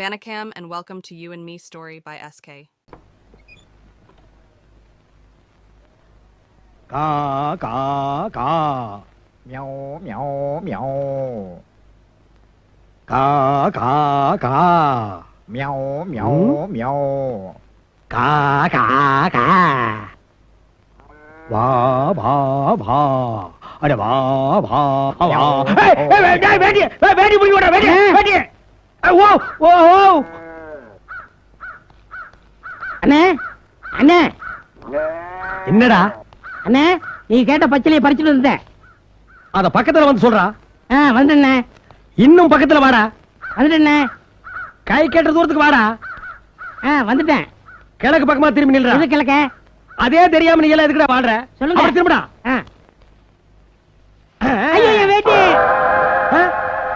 Vanakam, and welcome to You and Me Story by SK. Ka ka ka. Meow meow meow. Ka ka ka. Meow meow meow. Ka ka ka. Va va va. Ada va va va. Hey, Betty, புடி ஓட Betty. ஓ ஓ ஓ. அண்ணே அண்ணே என்னடா? அண்ணே நீ கேட்ட பச்சளைய பறிச்சுட்டு வந்தேன். அத பக்கத்துல வந்து சொல்றா. வந்துட்டேண்ணே. இன்னும் பக்கத்துல வாடா. வந்துட்டேண்ணே. கை கேட்ட தூரத்துக்கு வாடா. வந்துட்டேன். கிழக்கு பக்கமா திரும்பி நில்றா. எது கிழக்க? அதே தெரியாம நீ எல்லாம் எதுக்குடா வாடுற? சொல்லுங்க. அப்படி திரும்புடா. ஐயோ வேட்டி.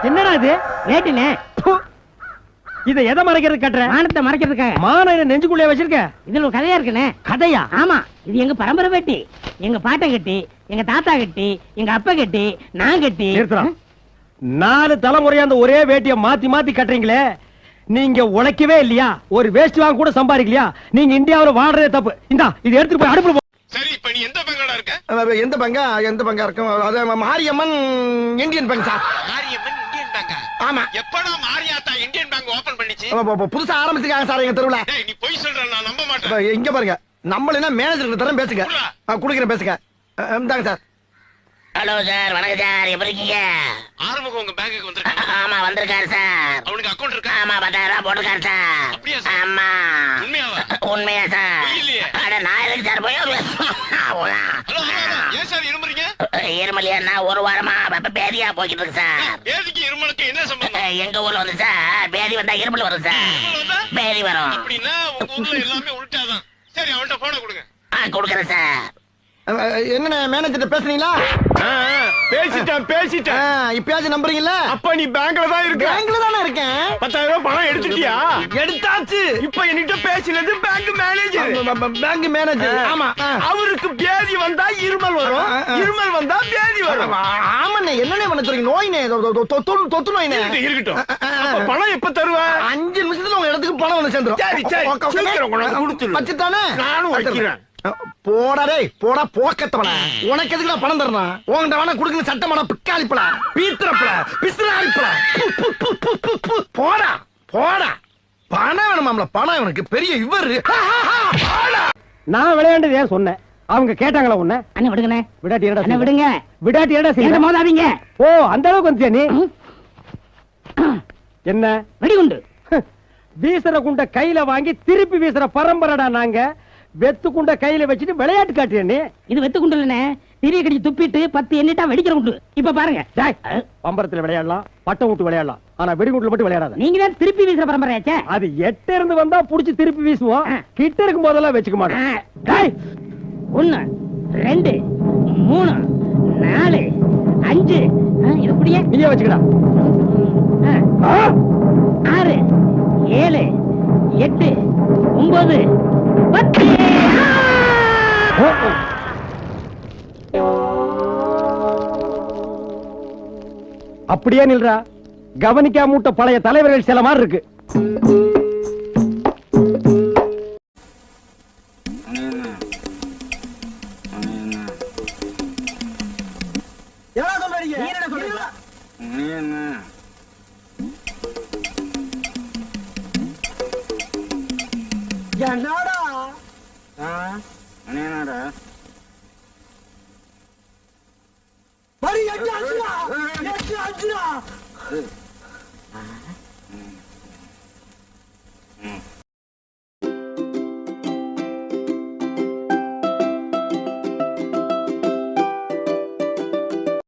என்னடா இது? வேட்டிண்ணே. இத எதை மறைக்கிறது கட்டுற? மானத்தை மறைக்கிறதுக்காக. மான நெஞ்சுக்குள்ளே வச்சிருக்க. இதுல ஒரு கதையா இருக்குண்ணே. கதையா? ஆமா, இது எங்க பரம்பரை வேட்டி. எங்க பாட்டன் கட்டி, எங்க தாத்தா கட்டி, எங்க அப்பா கட்டி, நான் கட்டி. 4 தலைமுறையா அந்த ஒரே வேட்டியை மாத்தி மாத்தி கட்டுறீங்களே, நீங்க உழைக்கவே இல்லையா? ஒரு வேஸ்ட் வாங்க கூட சம்பாதிக்கலையா? நீங்க இந்தியாவுல வாடுறதே தப்பு. இந்தா இது எடுத்துட்டு போய் அடுப்புல. சரி, இப்ப நீ எந்த பங்கடா இருக்க? எந்த பங்கா இருக்கும்? அது Mariamman Indian bank sir. Mariamman Indian பேங்கா? ஆமா. எப்படா மாரியாத்தா இந்தியன் பேங்க் ஓபன் பண்ணிச்சு? புதுசா ஆரம்பிச்சிருக்காங்க சார் எங்க தெருவுல. டேய், நீ போய் சொல்ற, நான் நம்ப மாட்டேன். இங்க பாருங்க, நம்மள மேனேஜர் தரம் பேசுங்க. குடுக்குறேன் பேசுங்க. இந்தாங்க சார். ஹலோ சார், வணக்கம் சார், எப்படி இருக்கீங்க? ஆறுமுகம் உங்க பேங்குக்கு வந்திருக்காங்க. ஆமா வந்திருக்காரு சார். அவனுக்கு அக்கவுண்ட் இருக்கா? ஆமா 10,000 போட்டிருக்காரு சார். அப்படியா சார்? ஆமா. உண்மையாவா? உண்மையா சார்? இல்லையே. அட நான் எதுக்கு சார் போய் ஹலோ, ஏன் சார் இருமுறீங்க? இருமலியா ஒரு வாரமா பேதியா போய்கிட்டு இருக்கு சார். பேதிக்கு இருமலுக்கு என்ன சம்பந்தம்? எங்க ஊர்ல வந்து சார் பேதி வந்தா இருமல் வரும் சார். பேதி வரும் அப்படின்னா உங்க ஊர்ல எல்லாமே உள்டாதான். சரி, அவன்கிட்ட போன கொடுங்க. கொடுக்குறேன் சார். என்ன மேனேஜர் பேசுறீங்களா? பேசிட்டேன். இப்பயாச்சும் நம்புறீங்கல்ல? அப்ப நீ பேங்க்ல தான் இருக்க? பேங்க்ல தானே இருக்கேன். 10,000 பணம் எடுத்துட்டியா? எடுத்தாச்சு. இப்ப என்கிட்ட பேசினது பேங்க் மேனேஜர். Bank manager. ஆமா. அவருக்கு பேதி வந்தா இருமல் வரும், இருமல் வந்தா பேதி வரும். ஆமாண்ணே, என்னண்ணே பண்ண சொல்றீங்க? நோய்னே, தொத்து நோய்னே. இருக்கட்டும். அப்ப பணம் எப்ப தருவ? 5 நிமிஷத்துல உங்க இடத்துக்கு பணம் வந்து சேர்ந்துரும். சரி, சீக்கிரம் கொண்டாந்து கொடுத்துரு. வச்சுட்டானே? நானும் வைக்கிறேன். போடாடே, போடா போக்கத்தவன. உனக்கு எதுக்குடா பணம் தரணும்? உன்கிட்ட வேணா குடுக்குற சட்டமான பிக்காளிப்பல, பீத்திரப்பல, பிசுறாளிப்பல. போடா போடா. பணம் வேணுமாம்ல, பணம் இவனுக்கு பெரிய இவரு. நான் விளையாண்டது ஏன் சொன்னேன்? அவங்க கேட்டாங்களா உன்ன? அண்ணே விடுங்கண்ணே. விடாட்டி என்னடா? அண்ணே விடுங்க. விடாட்டி என்னடா செய்ய? மோதாதீங்க. ஓ, அந்த அளவுக்கு வந்துட்டியா நீ? என்ன வெடிகுண்டு? வீசுற குண்ட கையில வாங்கி திருப்பி வீசுற பரம்பரைடா நாங்க. வெத்து குண்ட கையில வச்சுட்டு விளையாட்டு காட்டுறிய நீ? இது வெத்து குண்டு இல்லனே, திரிய கடிச்சு துப்பிட்டு 10 எண்ணிட்டா வெடிக்கிற குண்டு. இப்ப பாருங்க. பம்பரத்துல விளையாடலாம், பட்டம் விட்டு விளையாடலாம், ஆனா வெடிகுண்டுல மட்டும் விளையாடாத. நீங்க தான் திருப்பி வீசுற பரம்பரையாச்சே. அது 8 இருந்து வந்தா புடிச்சு திருப்பி வீசுவோம். கிட்ட இருக்கும் போதெல்லாம் வச்சுக்க மாட்டோம். 1 2 3 4 5 இது புடியே நீயே வச்சுக்கடா. 6 7 8 9 10. அப்படியே நில்றா. கவனிக்காம மூட்ட பழைய தலைவர்கள் சில மாதிரி இருக்கு. என்னடா பரி 8 ஆச்சுடா.